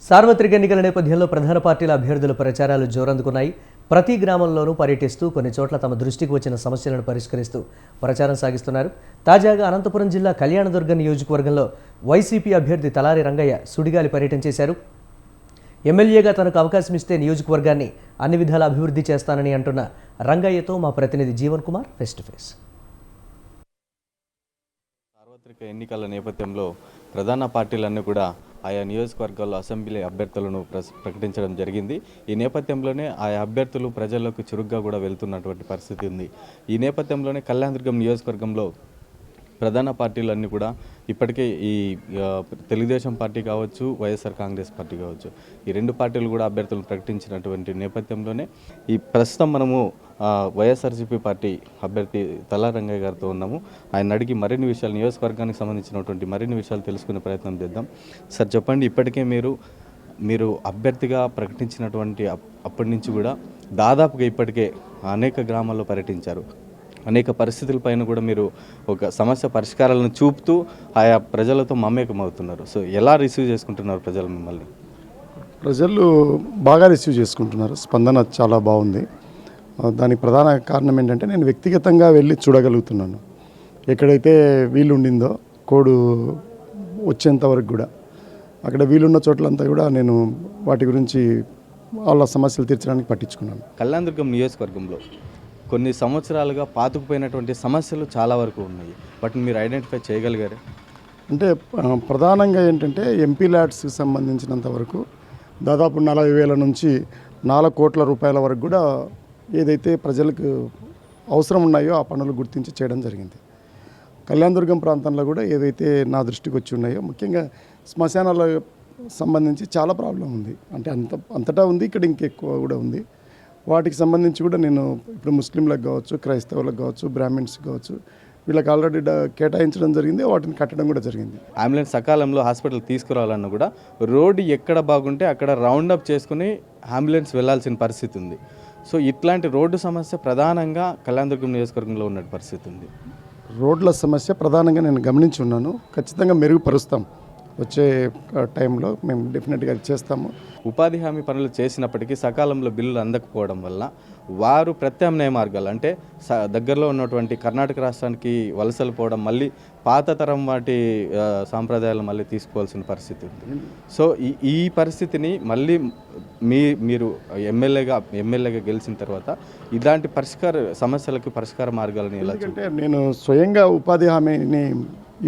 సార్వత్రిక ఎన్నికల నేపథ్యంలో ప్రధాన పార్టీల అభ్యర్థుల ప్రచారాలు జోరందుకున్నాయి. ప్రతి గ్రామంలోనూ పర్యటిస్తూ కొన్ని చోట్ల తమ దృష్టికి వచ్చిన సమస్యలను పరిష్కరిస్తూ ప్రచారం సాగిస్తున్నారు. తాజాగా అనంతపురం జిల్లా కళ్యాణదుర్గం నియోజకవర్గంలో వైసీపీ అభ్యర్థి తలారి రంగయ్య సుడిగాలి పర్యటన చేశారు. ఎమ్మెల్యేగా తనకు అవకాశం ఇస్తే నియోజకవర్గాన్ని అన్ని విధాల అభివృద్ధి చేస్తానని అంటున్న రంగయ్యతో మా ప్రతినిధి Jeevan Kumar face to face. సార్వత్రిక ఎన్నికల నేపథ్యంలో ప్రధాన పార్టీలన్నీ కూడా ఆయా నియోజకవర్గాల్లో అసెంబ్లీ అభ్యర్థులను ప్రకటించడం జరిగింది. ఈ నేపథ్యంలోనే ఆయా అభ్యర్థులు ప్రజల్లోకి చురుగ్గా కూడా వెళ్తున్నటువంటి పరిస్థితి ఉంది. ఈ నేపథ్యంలోనే కళ్యాణదుర్గం నియోజకవర్గంలో ప్రధాన పార్టీలన్నీ కూడా ఇప్పటికే ఈ తెలుగుదేశం పార్టీ కావచ్చు, వైఎస్ఆర్ కాంగ్రెస్ పార్టీ కావచ్చు, ఈ రెండు పార్టీలు కూడా అభ్యర్థులను ప్రకటించినటువంటి నేపథ్యంలోనే ఈ ప్రస్తుతం మనము వైఎస్ఆర్సీపీ పార్టీ అభ్యర్థి తలారి రంగయ్య గారితో ఉన్నాము. ఆయన అడిగి మరిన్ని విషయాలు, నియోజకవర్గానికి సంబంధించినటువంటి మరిన్ని విషయాలు తెలుసుకునే ప్రయత్నం చేద్దాం. సార్ చెప్పండి, ఇప్పటికే మీరు అభ్యర్థిగా ప్రకటించినటువంటి అప్పటి నుంచి కూడా దాదాపుగా ఇప్పటికే అనేక గ్రామాల్లో పర్యటించారు. అనేక పరిస్థితులపైన కూడా మీరు ఒక సమస్య పరిష్కారాలను చూపుతూ ఆయా ప్రజలతో మమేకమవుతున్నారు. సో ఎలా రిసీవ్ చేసుకుంటున్నారు ప్రజలు మిమ్మల్ని? ప్రజలు బాగా రిసీవ్ చేసుకుంటున్నారు. స్పందన చాలా బాగుంది. దానికి ప్రధాన కారణం ఏంటంటే నేను వ్యక్తిగతంగా వెళ్ళి చూడగలుగుతున్నాను. ఎక్కడైతే వీలు ఉండిందో కోడ్ వచ్చేంత వరకు కూడా అక్కడ వీలున్న చోట్లంతా కూడా నేను వాటి గురించి వాళ్ళ సమస్యలు తీర్చడానికి పట్టించుకున్నాను. కళ్యాణదుర్గం నియోజకవర్గంలో కొన్ని సంవత్సరాలుగా పాతుకుపోయినటువంటి సమస్యలు చాలా వరకు ఉన్నాయి. వాటిని మీరు ఐడెంటిఫై చేయగలిగారు? అంటే ప్రధానంగా ఏంటంటే ఎంపీ ల్యాడ్స్కి సంబంధించినంత వరకు దాదాపు 40,000 నుంచి 4 కోట్ల రూపాయల వరకు కూడా ఏదైతే ప్రజలకు అవసరం ఉన్నాయో ఆ పనులు గుర్తించి చేయడం జరిగింది. కళ్యాణదుర్గం ప్రాంతంలో కూడా ఏదైతే నా దృష్టికి వచ్చి ఉన్నాయో ముఖ్యంగా శ్మశానాల సంబంధించి చాలా ప్రాబ్లం ఉంది. అంటే అంతటా ఉంది, ఇక్కడ ఇంకెక్కువ కూడా ఉంది. వాటికి సంబంధించి కూడా నేను ఇప్పుడు ముస్లింలకు కావచ్చు, క్రైస్తవులకు కావచ్చు, బ్రాహ్మిన్స్కి కావచ్చు, వీళ్ళకి ఆల్రెడీ కేటాయించడం జరిగింది. వాటిని కట్టడం కూడా జరిగింది. అంబులెన్స్ సకాలంలో హాస్పిటల్ తీసుకురావాలన్నా కూడా రోడ్డు ఎక్కడ బాగుంటే అక్కడ రౌండప్ చేసుకుని అంబులెన్స్ వెళ్లాల్సిన పరిస్థితి ఉంది. సో ఇట్లాంటి రోడ్డు సమస్య ప్రధానంగా కళ్యాణదుర్గం నియోజకవర్గంలో ఉన్న పరిస్థితి ఉంది. రోడ్ల సమస్య ప్రధానంగా నేను గమనించి ఉన్నాను. ఖచ్చితంగా మెరుగుపరుస్తాం. వచ్చే టైంలో మేము డెఫినెట్గా చేస్తాము. ఉపాధి హామీ పనులు చేసినప్పటికీ సకాలంలో బిల్లులు అందకపోవడం వల్ల వారు ప్రత్యామ్నాయ మార్గాలు అంటే దగ్గరలో ఉన్నటువంటి కర్ణాటక రాష్ట్రానికి వలసలు పోవడం, మళ్ళీ పాత తరం వాటి సాంప్రదాయాలు మళ్ళీ తీసుకోవాల్సిన పరిస్థితి ఉంది. సో ఈ పరిస్థితిని మళ్ళీ మీరు ఎమ్మెల్యేగా గెలిచిన తర్వాత ఇలాంటి సమస్యలకు పరిష్కార మార్గాలని ఎలా? ఎందుకంటే నేను స్వయంగా ఉపాధి హామీని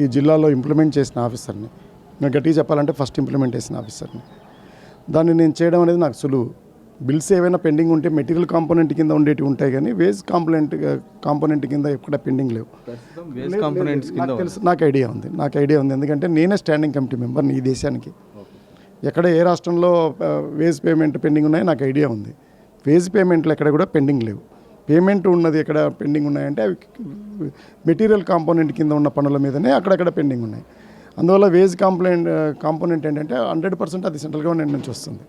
ఈ జిల్లాలో ఇంప్లిమెంట్ చేసిన ఆఫీసర్ని. నేను గట్టిగా చెప్పాలంటే ఫస్ట్ ఇంప్లిమెంటేషన్ ఆఫీసర్ని. దాన్ని నేను చేయడం అనేది నాకు సులువు. బిల్స్ ఏవైనా పెండింగ్ ఉంటే మెటీరియల్ కాంపోనెంట్ కింద ఉండేవి ఉంటాయి, కానీ వేజ్ కాంపోనెంట్ కింద ఎక్కడ పెండింగ్ లేవు. తెలుసు, నాకు ఐడియా ఉంది. ఎందుకంటే నేనే స్టాండింగ్ కమిటీ మెంబర్ని ఈ దేశానికి. ఎక్కడ ఏ రాష్ట్రంలో వేజ్ పేమెంట్ పెండింగ్ ఉన్నాయో నాకు ఐడియా ఉంది. వేజ్ పేమెంట్లు ఎక్కడ కూడా పెండింగ్ లేవు. పేమెంట్ ఉన్నది ఎక్కడ పెండింగ్ ఉన్నాయంటే అవి మెటీరియల్ కాంపోనెంట్ కింద ఉన్న పనుల మీదనే అక్కడక్కడ పెండింగ్ ఉన్నాయి. అందువల్ల వేజ్ కాంపోనెంట్ ఏంటంటే 100% అది సెంట్రల్ గవర్నమెంట్ నుంచి వస్తుంది.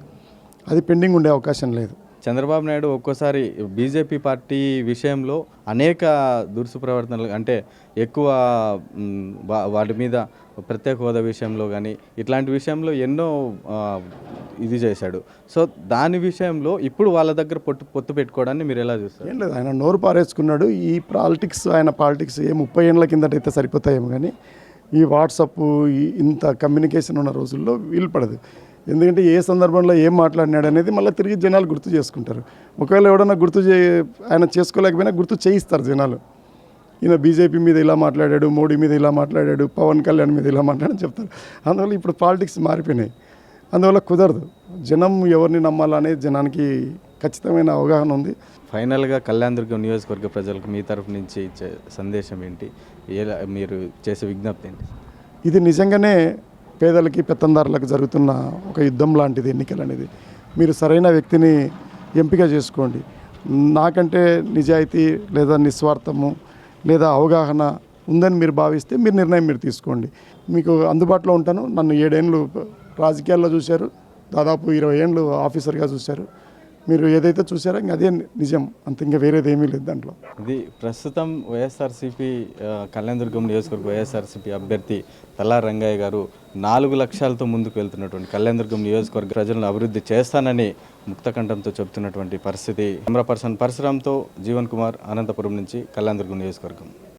అది పెండింగ్ ఉండే అవకాశం లేదు. చంద్రబాబు నాయుడు ఒక్కోసారి బీజేపీ పార్టీ విషయంలో అనేక దురుసు ప్రవర్తనలు, అంటే ఎక్కువ వాటి మీద ప్రత్యేక హోదా విషయంలో కానీ ఇట్లాంటి విషయంలో ఎన్నో ఇది చేశాడు. సో దాని విషయంలో ఇప్పుడు వాళ్ళ దగ్గర పొత్తు పెట్టుకోవడాన్ని మీరు ఎలా చూస్తారు? ఏం లేదు, ఆయన నోరు పారేసుకున్నాడు. ఈ ఆయన పాలిటిక్స్ 30 ఏళ్ళ కిందటైతే సరిపోతాయేమో, కానీ ఈ వాట్సాప్ ఇంత కమ్యూనికేషన్ ఉన్న రోజుల్లో వీలు పడదు. ఎందుకంటే ఏ సందర్భంలో ఏం మాట్లాడినాడు అనేది మళ్ళీ తిరిగి జనాలు గుర్తు చేసుకుంటారు. ఒకవేళ ఎవడన్నా ఆయన చేసుకోలేకపోయినా గుర్తు చేయిస్తారు జనాలు. ఈయన బీజేపీ మీద ఇలా మాట్లాడాడు, మోడీ మీద ఇలా మాట్లాడాడు, పవన్ కళ్యాణ్ మీద ఇలా మాట్లాడని చెప్తారు. అందువల్ల ఇప్పుడు పాలిటిక్స్ మారిపోయినాయి. అందువల్ల కుదరదు. జనం ఎవరిని నమ్మాలనేది జనానికి ఖచ్చితమైన అవగాహన ఉంది. ఫైనల్గా కళ్యాణదుర్గం నియోజకవర్గ ప్రజలకు మీ తరఫు నుంచి ఇచ్చే సందేశం ఏంటి? మీరు చేసే విజ్ఞప్తి ఏంటి? ఇది నిజంగానే పేదలకి పెత్తందారులకు జరుగుతున్న ఒక యుద్ధం లాంటిది ఎన్నికలు అనేది. మీరు సరైన వ్యక్తిని ఎంపిక చేసుకోండి. నాకంటే నిజాయితీ లేదా నిస్వార్థము లేదా అవగాహన ఉందని మీరు భావిస్తే మీరు నిర్ణయం తీసుకోండి. మీకు అందుబాటులో ఉంటాను. నన్ను 7 ఏళ్ళు రాజకీయాల్లో చూశారు, దాదాపు 20 ఏళ్ళు ఆఫీసర్గా చూశారు. మీరు ఏదైతే చూసారో ఇంకా అదే నిజం, అంత ఇంకా వేరేది ఏమీ లేదు దాంట్లో. ఇది ప్రస్తుతం వైఎస్ఆర్సీపీ కళ్యాణదుర్గం నియోజకవర్గ వైఎస్ఆర్సీపీ అభ్యర్థి తల్లా రంగయ్య గారు 4 లక్ష్యాలతో ముందుకు వెళ్తున్నటువంటి కళ్యాణదుర్గం నియోజకవర్గ ప్రజలను అభివృద్ధి చేస్తానని ముక్తకంఠంతో చెబుతున్నటువంటి పరిస్థితి. కెమెరా పర్సన్ పరశురామ్తో జీవన్ కుమార్, అనంతపురం నుంచి కళ్యాణదుర్గం నియోజకవర్గం.